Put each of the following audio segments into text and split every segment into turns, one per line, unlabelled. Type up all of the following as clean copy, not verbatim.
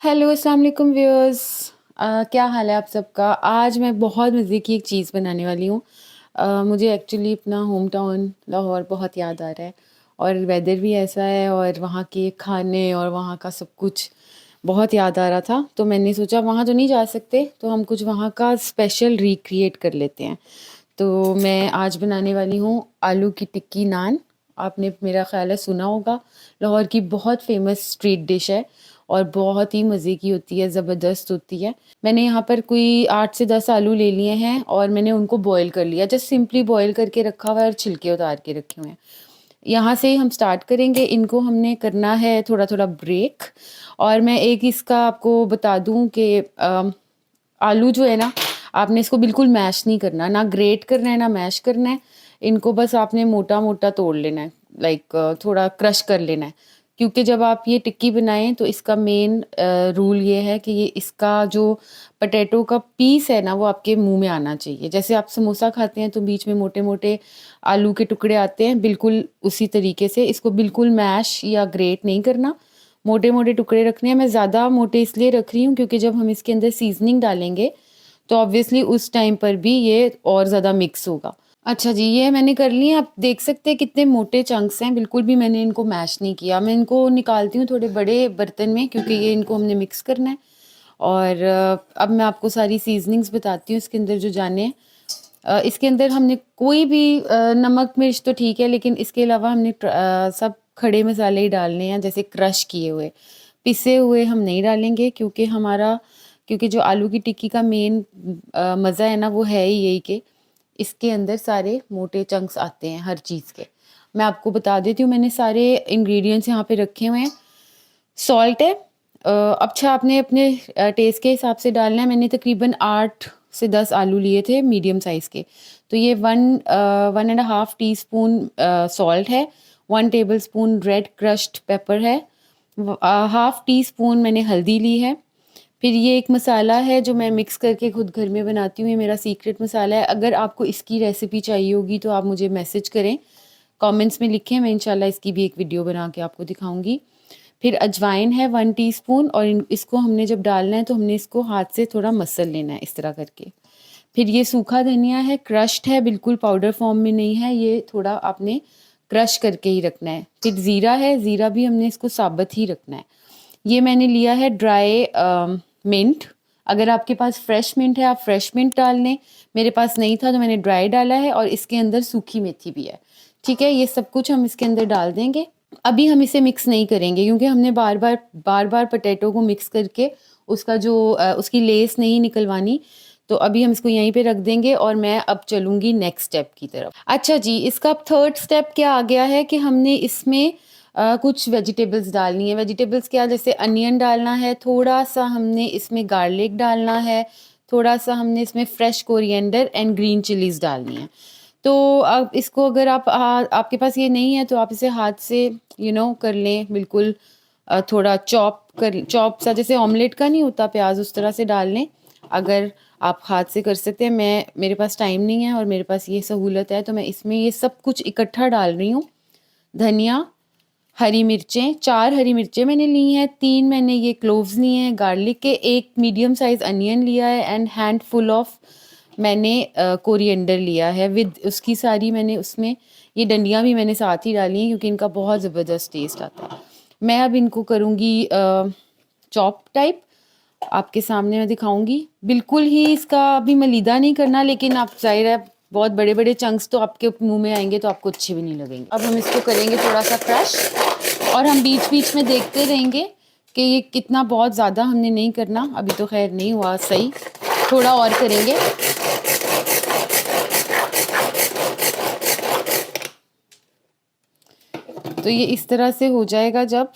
Hello, अस्सलाम वालेकुम viewers. क्या हाल है आप सबका? आज मैं बहुत मज़े की एक चीज़ बनाने वाली हूँ। मुझे एक्चुअली अपना होम टाउन लाहौर बहुत याद आ रहा है और वेदर भी ऐसा है और वहाँ के खाने और वहाँ का सब कुछ बहुत याद आ रहा था। तो मैंने सोचा वहाँ तो नहीं जा सकते, तो हम कुछ वहाँ का स्पेशल रिक्रिएट कर लेते हैं। तो मैं आज बनाने वाली हूँ आलू की टिक्की नान। आपने मेरा ख़्याल है सुना होगा, लाहौर की बहुत फ़ेमस स्ट्रीट डिश है और बहुत ही मज़े की होती है, ज़बरदस्त होती है। मैंने यहाँ पर कोई 8 से 10 आलू ले लिए हैं और मैंने उनको बॉयल कर लिया, जस्ट सिंपली बॉयल करके रखा हुआ है और छिलके उतार के रखे हुए हैं। यहाँ से ही हम स्टार्ट करेंगे, इनको हमने करना है थोड़ा-थोड़ा ब्रेक। और मैं एक इसका आपको बता दूँ कि आलू जो है ना, आपने इसको बिल्कुल मैश नहीं करना, ना ग्रेट करना है, ना मैश करना है। इनको बस आपने मोटा-मोटा तोड़ लेना है, लाइक थोड़ा क्रश कर लेना है। क्योंकि जब आप ये टिक्की बनाएँ तो इसका मेन रूल ये है कि ये इसका जो पोटैटो का पीस है ना, वो आपके मुँह में आना चाहिए। जैसे आप समोसा खाते हैं तो बीच में मोटे-मोटे आलू के टुकड़े आते हैं, बिल्कुल उसी तरीके से इसको बिल्कुल मैश या ग्रेट नहीं करना, मोटे-मोटे टुकड़े रखने हैं। मैं ज़्यादा मोटे इसलिए रख रही हूँ क्योंकि जब हम इसके अंदर सीज़निंग डालेंगे, तो ऑब्वियसली उस टाइम पर भी ये और ज़्यादा मिक्स होगा। अच्छा जी, ये मैंने कर लिए, आप देख सकते हैं कितने मोटे चंक्स हैं, बिल्कुल भी मैंने इनको मैश नहीं किया। मैं इनको निकालती हूँ थोड़े बड़े बर्तन में क्योंकि ये इनको हमने मिक्स करना है। और अब मैं आपको सारी सीज़निंग्स बताती हूँ इसके अंदर जो जाने हैं। इसके अंदर हमने कोई भी नमक मिर्च तो ठीक है, लेकिन इसके अलावा हमने सब खड़े मसाले ही डालने हैं, जैसे क्रश किए हुए। पिसे हुए हम नहीं डालेंगे क्योंकि जो आलू की टिक्की का मेन मज़ा है ना, वो है ही यही कि इसके अंदर सारे मोटे चंक्स आते हैं हर चीज़ के। मैं आपको बता देती हूँ, मैंने सारे इंग्रेडिएंट्स यहाँ पे रखे हुए हैं। सॉल्ट है, अच्छा आपने अपने टेस्ट के हिसाब से डालना है। मैंने तकरीबन 8 से 10 आलू लिए थे मीडियम साइज़ के। तो ये 1 एंड हाफ टीस्पून सॉल्ट है, 1 टेबलस्पून रेड क्रश्ड पेपर है, हाफ टी स्पून मैंने हल्दी ली है। फिर ये एक मसाला है जो मैं मिक्स करके खुद घर में बनाती हूँ, ये मेरा सीक्रेट मसाला है। अगर आपको इसकी रेसिपी चाहिए होगी तो आप मुझे मैसेज करें, कमेंट्स में लिखें, मैं इंशाल्लाह इसकी भी एक वीडियो बना के आपको दिखाऊँगी। फिर अजवाइन है 1 टीस्पून और इसको हमने जब डालना है तो हमने इसको हाथ से थोड़ा मसल लेना है इस तरह करके। फिर ये सूखा धनिया है, क्रश्ड है, बिल्कुल पाउडर फॉर्म में नहीं है, ये थोड़ा आपने क्रश करके ही रखना है। फिर ज़ीरा है, ज़ीरा भी हमने इसको साबुत ही रखना है। ये मैंने लिया है ड्राई मिंट। अगर आपके पास फ्रेश मिंट है आप फ्रेश मिंट डाल लें, मेरे पास नहीं था तो मैंने ड्राई डाला है। और इसके अंदर सूखी मेथी भी है। ठीक है, ये सब कुछ हम इसके अंदर डाल देंगे। अभी हम इसे मिक्स नहीं करेंगे क्योंकि हमने बार-बार पोटैटो को मिक्स करके उसका जो उसकी लेस नहीं निकलवानी। तो अभी हम इसको यहीं पे रख देंगे और मैं अब चलूँगी नेक्स्ट स्टेप की तरफ। अच्छा जी, इसका अब थर्ड स्टेप क्या आ गया है कि हमने इसमें कुछ वेजिटेबल्स डालनी है। वेजिटेबल्स क्या, जैसे अनियन डालना है, थोड़ा-सा हमने इसमें गार्लिक डालना है, थोड़ा-सा हमने इसमें fresh coriander and green chillies डालनी है। तो अब इसको अगर आपके पास ये नहीं है तो आप इसे हाथ से कर लें, बिल्कुल थोड़ा चॉप सा, जैसे ऑमलेट का नहीं होता प्याज़, उस तरह से डाल लें। अगर आप हाथ से कर सकते हैं, मेरे पास टाइम नहीं है और मेरे पास ये सहूलत है तो मैं इसमें ये सब कुछ इकट्ठा डाल रही हूँ। धनिया, हरी मिर्चें, 4 हरी मिर्चें मैंने ली हैं, 3 मैंने ये क्लोव्स लिए हैं गार्लिक के, 1 मीडियम साइज़ अनियन लिया है एंड हैंडफुल ऑफ मैंने कोरिएंडर लिया है विद उसकी सारी, मैंने उसमें ये डंडियाँ भी मैंने साथ ही डाली हैं क्योंकि इनका बहुत ज़बरदस्त टेस्ट आता है। मैं अब इनको करूँगी चॉप टाइप, आपके सामने मैं दिखाऊँगी। बिल्कुल ही इसका अभी मलीदा नहीं करना, लेकिन आप ज़ाहिर है बहुत बड़े-बड़े चंक्स तो आपके मुँह में आएँगे तो आपको अच्छे भी नहीं लगेंगे। अब हम इसको करेंगे थोड़ा-सा क्रश और हम बीच-बीच में देखते रहेंगे कि ये कितना, बहुत ज़्यादा हमने नहीं करना। अभी तो ख़ैर नहीं हुआ सही, थोड़ा और करेंगे। तो ये इस तरह से हो जाएगा जब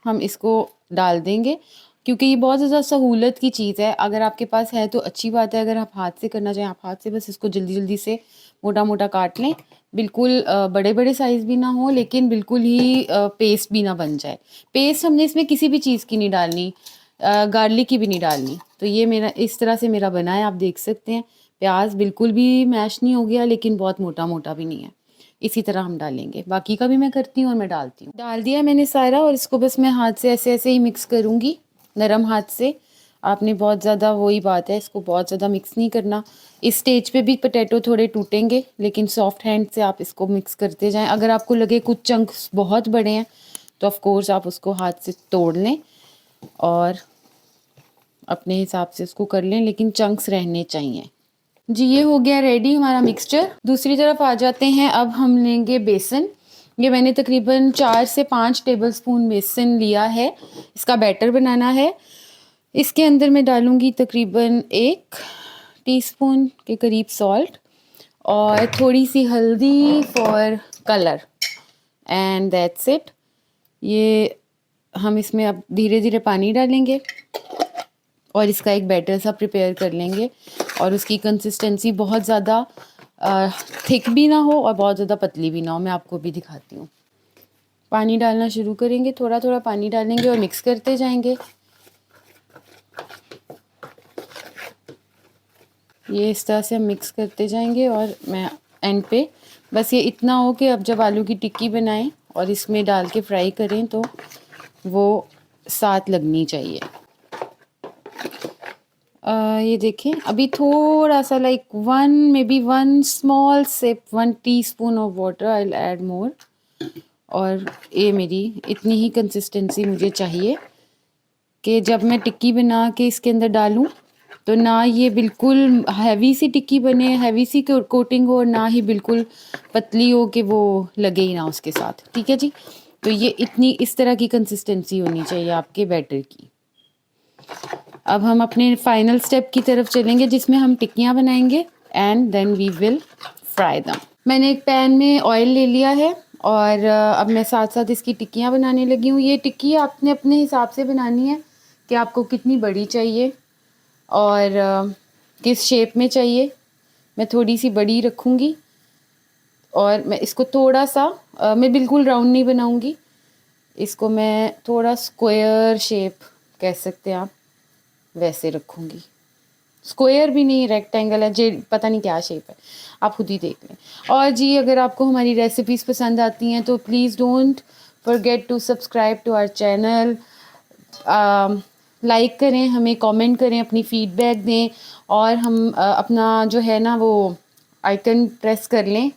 हम इसको डाल देंगे, क्योंकि ये बहुत ज़्यादा सहूलत की चीज़ है। अगर आपके पास है तो अच्छी बात है, अगर आप हाथ से करना चाहें आप हाथ से बस इसको जल्दी-जल्दी से मोटा-मोटा काट लें। बिल्कुल बड़े-बड़े साइज़ भी ना हो लेकिन बिल्कुल ही पेस्ट भी ना बन जाए। पेस्ट हमने इसमें किसी भी चीज़ की नहीं डालनी, गार्लिक की भी नहीं डालनी। तो ये मेरा इस तरह से मेरा बना है, आप देख सकते हैं। प्याज़ बिल्कुल भी मैश नहीं हो गया लेकिन बहुत मोटा-मोटा भी नहीं है। इसी तरह हम डालेंगे, बाकी का भी मैं करती हूँ और मैं डालती हूँ। डाल दिया मैंने सारा और इसको बस मैं हाथ से ऐसे-ऐसे ही मिक्स करूँगी, नरम हाथ से। आपने बहुत ज़्यादा, वही बात है, इसको बहुत ज़्यादा मिक्स नहीं करना। इस स्टेज पे भी पोटैटो थोड़े टूटेंगे, लेकिन सॉफ्ट हैंड से आप इसको मिक्स करते जाएं। अगर आपको लगे कुछ चंक्स बहुत बड़े हैं तो ऑफ कोर्स आप उसको हाथ से तोड़ लें और अपने हिसाब से उसको कर लें, लेकिन चंक्स रहने चाहिए। जी, ये हो गया रेडी हमारा मिक्सचर। दूसरी तरफ आ जाते हैं। अब हम लेंगे बेसन। ये मैंने तकरीबन 4 से 5 टेबलस्पून बेसन लिया है। इसका बैटर बनाना है। इसके अंदर मैं डालूंगी तकरीबन 1 टीस्पून के करीब सॉल्ट और थोड़ी सी हल्दी for colour, and that's it. ये हम इसमें अब धीरे धीरे पानी डालेंगे और इसका एक बैटर सा प्रिपेयर कर लेंगे। और उसकी कंसिस्टेंसी बहुत ज़्यादा थिक भी ना हो और बहुत ज़्यादा पतली भी ना हो। मैं आपको भी दिखाती हूँ। पानी डालना शुरू करेंगे, थोड़ा थोड़ा पानी डालेंगे और मिक्स करते जाएंगे। ये इस तरह से हम मिक्स करते जाएंगे और मैं एंड पे बस ये इतना हो कि अब जब आलू की टिक्की बनाएं और इसमें डाल के फ्राई करें तो वो साथ लगनी चाहिए। ये देखें, अभी थोड़ा सा like 1 small sip 1 teaspoon of water, I will add more. और ये मेरी इतनी ही कंसिस्टेंसी मुझे चाहिए कि जब मैं टिक्की बना के इसके अंदर डालूं तो ना ये बिल्कुल हैवी सी टिक्की बने, हैवी सी कोटिंग हो, और ना ही बिल्कुल पतली हो कि वो लगे ही ना उसके साथ। ठीक है जी। तो ये इतनी इस तरह की कंसिस्टेंसी होनी चाहिए आपके बैटर की। अब हम अपने फाइनल स्टेप की तरफ चलेंगे जिसमें हम टिक्कियाँ बनाएंगे and then we will fry them. मैंने एक पैन में ऑयल ले लिया है और अब मैं साथ साथ इसकी टिक्कियाँ बनाने लगी हूँ। ये टिक्की आपने अपने हिसाब से बनानी है कि आपको कितनी बड़ी चाहिए और किस शेप में चाहिए। मैं थोड़ी सी बड़ी रखूँगी और मैं इसको थोड़ा सा मैं बिल्कुल राउंड नहीं बनाऊँगी। इसको मैं थोड़ा स्क्वायर शेप कह सकते हैं आप, वैसे रखूँगी। स्क्वायर भी नहीं, रेक्टेंगल है, जे पता नहीं क्या शेप है, आप खुद ही देख लें। और जी, अगर आपको हमारी रेसिपीज़ पसंद आती हैं तो please don't forget to subscribe to our channel. Like करें, हमें कमेंट करें, अपनी फीडबैक दें और हम अपना जो है ना वो आइकन प्रेस कर लें,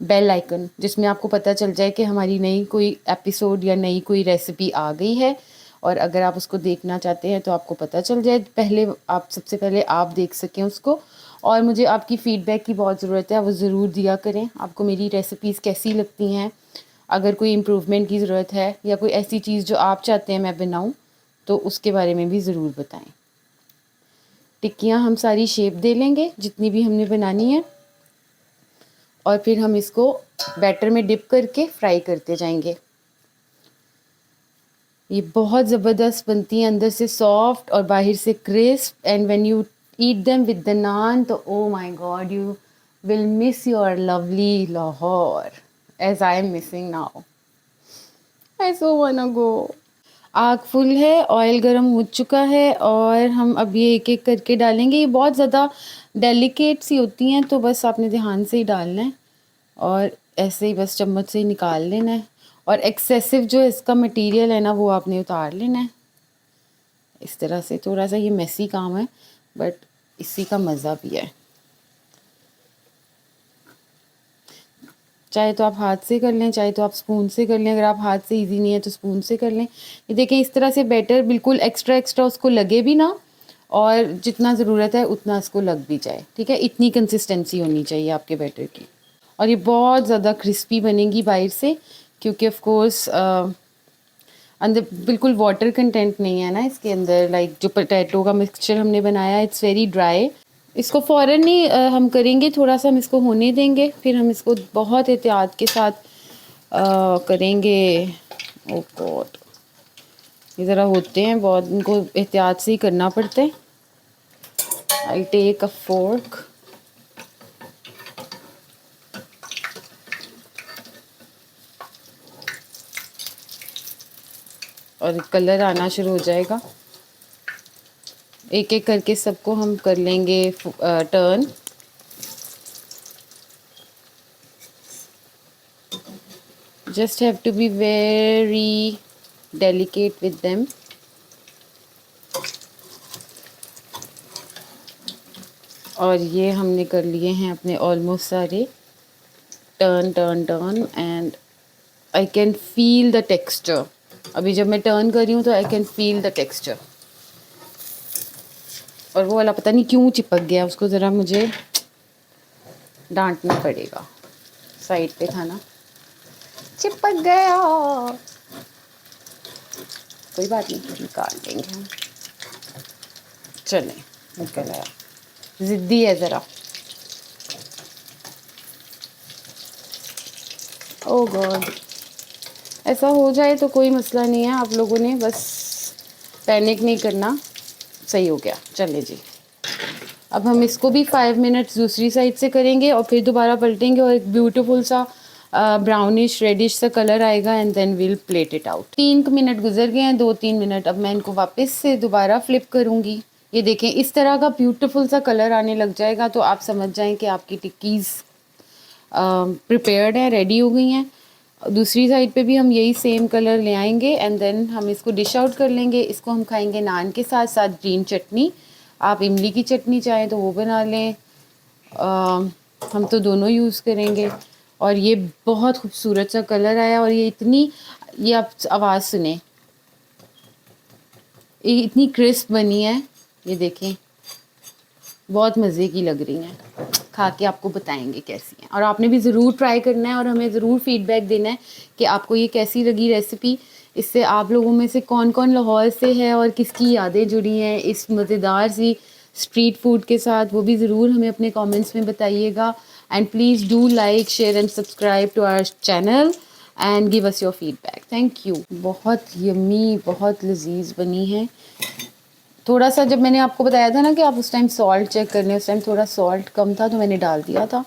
बेल आइकन, जिसमें आपको पता चल जाए कि हमारी नई कोई एपिसोड या नई कोई रेसिपी आ गई है। और अगर आप उसको देखना चाहते हैं तो आपको पता चल जाए, पहले आप सबसे पहले आप देख सकें उसको। और मुझे आपकी फ़ीडबैक की बहुत ज़रूरत है, वो ज़रूर दिया करें। आपको मेरी रेसिपीज़ कैसी लगती हैं, अगर कोई इम्प्रूवमेंट की ज़रूरत है या कोई ऐसी चीज़ जो आप चाहते हैं मैं बनाऊँ तो उसके बारे में भी ज़रूर बताएं। टिक्कियाँ हम सारी शेप दे लेंगे जितनी भी हमने बनानी है और फिर हम इसको बैटर में डिप करके फ्राई करते जाएंगे। ये बहुत ज़बरदस्त बनती हैं, अंदर से सॉफ्ट और बाहर से crisp. And when you eat them with the naan तो oh my god, you will miss your lovely Lahore as I am missing now. I so wanna go. आग फुल है, ऑयल गरम हो चुका है और हम अब ये एक एक करके डालेंगे। ये बहुत ज़्यादा डेलिकेट सी होती हैं तो बस आपने ध्यान से ही डालना है और ऐसे ही बस चम्मच से ही निकाल लेना है। और एक्सेसिव जो इसका मटेरियल है ना वो आपने उतार लेना है। इस तरह से थोड़ा सा ये मेसी काम है बट इसी का मज़ा भी है। चाहे तो आप हाथ से कर लें, चाहे तो आप स्पून से कर लें। अगर आप हाथ से इजी नहीं है तो स्पून से कर लें। ये देखें, इस तरह से बैटर बिल्कुल एक्स्ट्रा एक्स्ट्रा उसको लगे भी ना और जितना ज़रूरत है उतना इसको लग भी जाए। ठीक है, इतनी कंसिस्टेंसी होनी चाहिए आपके बैटर की। और ये बहुत ज़्यादा क्रिस्पी बनेगी बाहर से क्योंकि ऑफ कोर्स अंदर बिल्कुल वाटर कंटेंट नहीं है ना इसके अंदर। लाइक जो पोटैटो का मिक्सचर हमने बनाया इट्स वेरी ड्राई। इसको फ़ौरन नहीं हम करेंगे, थोड़ा सा हम इसको होने देंगे, फिर हम इसको बहुत एहतियात के साथ करेंगे। ओ गॉड, ये ज़रा होते हैं बहुत, इनको एहतियात से ही करना पड़ता है। आई टेक अ फोर्क और कलर आना शुरू हो जाएगा। एक एक करके सबको हम कर लेंगे turn. Just have to be very delicate with them. और ये हमने कर लिए हैं अपने ऑलमोस्ट सारे turn turn turn and I can feel the texture. अभी जब मैं टर्न कर रही हूँ तो I can feel the texture. और वो वाला पता नहीं क्यों चिपक गया, उसको ज़रा मुझे डांटना पड़ेगा। साइड पे था ना, चिपक गया। कोई बात नहीं, निकाल देंगे हम। चलें, निकल आया। ज़िद्दी है ज़रा। ओह गॉड, ऐसा हो जाए तो कोई मसला नहीं है, आप लोगों ने बस पैनिक नहीं करना। सही हो गया, चले जी। अब हम इसको भी 5 मिनट्स दूसरी साइड से करेंगे और फिर दोबारा पलटेंगे और एक ब्यूटीफुल सा ब्राउनिश रेडिश सा कलर आएगा and then will plate it out. 3 minute गुजर गए हैं, 2-3 मिनट। अब मैं इनको वापस से दोबारा फ्लिप करूँगी। ये देखें, इस तरह का ब्यूटीफुल सा कलर आने लग जाएगा तो आप समझ जाएं कि आपकी टिक्कीज़ प्रिपेयर्ड है, रेडी हो गई हैं। दूसरी साइड पे भी हम यही सेम कलर ले आएंगे एंड देन हम इसको डिश आउट कर लेंगे। इसको हम खाएंगे नान के साथ, साथ ग्रीन चटनी। आप इमली की चटनी चाहें तो वो बना लें, हम तो दोनों यूज़ करेंगे। और ये बहुत खूबसूरत सा कलर आया और ये आप आवाज़ सुने, ये इतनी क्रिस्प बनी है। ये देखें, बहुत मज़े की लग रही हैं। खा के आपको बताएंगे कैसी हैं और आपने भी ज़रूर ट्राई करना है और हमें ज़रूर फीडबैक देना है कि आपको ये कैसी लगी रेसिपी। इससे आप लोगों में से कौन कौन लाहौर से है और किसकी यादें जुड़ी हैं इस मज़ेदार सी स्ट्रीट फूड के साथ, वो भी ज़रूर हमें अपने कमेंट्स में बताइएगा। And please do like, share and subscribe to our channel and give us your feedback. Thank you. बहुत यम्मी, बहुत लजीज बनी है। थोड़ा सा, जब मैंने आपको बताया था ना कि आप उस टाइम सॉल्ट चेक करने, उस टाइम थोड़ा सॉल्ट कम था तो मैंने डाल दिया था।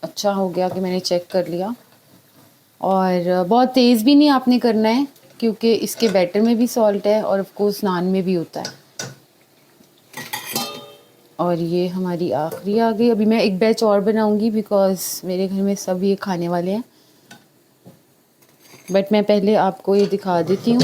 अच्छा हो गया कि मैंने चेक कर लिया। और बहुत तेज़ भी नहीं आपने करना है क्योंकि इसके बैटर में भी सॉल्ट है और ऑफ कोर्स नान में भी होता है। और ये हमारी आखिरी आ गई। अभी मैं एक बैच और बनाऊंगी बिकॉज़ मेरे घर में सब ये खाने वाले हैं, बट मैं पहले आपको ये दिखा देती हूँ।